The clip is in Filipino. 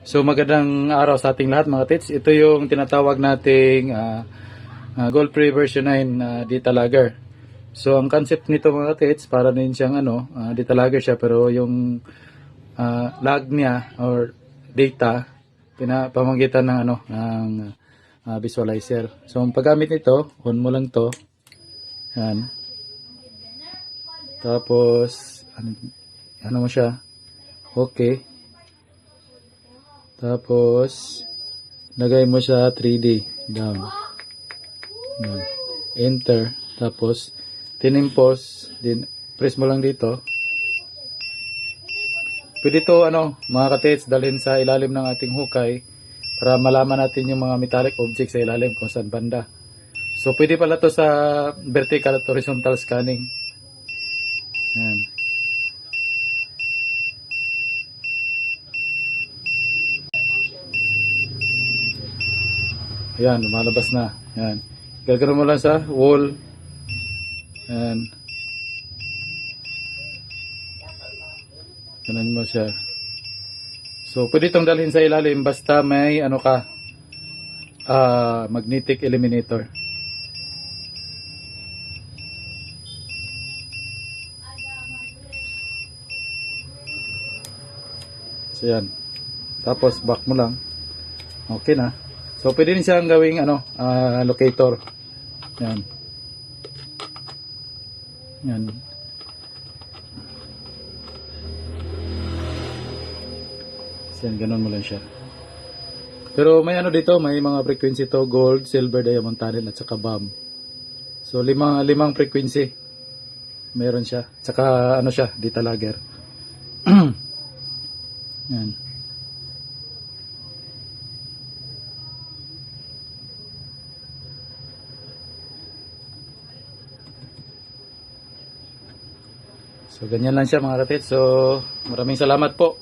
So magandang araw sa ating lahat mga tits. Ito yung tinatawag nating Gold Free version 9 data logger. So ang concept nito mga tits, para din siyang data logger siya, pero yung log niya or data pinapamagitan ng visualizer. So ang paggamit nito, on mo lang to. Yan. Tapos ano mo siya? Okay. Tapos lagay mo siya 3D down. Yan. Enter. Tapos tinimpos din, press mo lang dito. Pwede to mga katits dalhin sa ilalim ng ating hukay para malaman natin yung mga metallic objects sa ilalim kung saan banda. So pwede pala to sa vertical at horizontal scanning. Yan. Ayan, lumalabas na. Ayan. Gagawin mo lang sa wall. Ayan. Ganun mo siya. So, pwede itong dalhin sa ilalim basta may magnetic eliminator. So, yan. Tapos, back mo lang. Okay na. So, pwede rin siyang gawing locator. Yan. Yan. So, yan, ganun mo lang siya. Pero may dito, may mga frequency to, gold, silver, diamond, tunnel, at saka bomb. So, limang frequency. Meron siya. Saka, siya, data logger. Yan. So, ganyan lang siya mga kapit. So, maraming salamat po.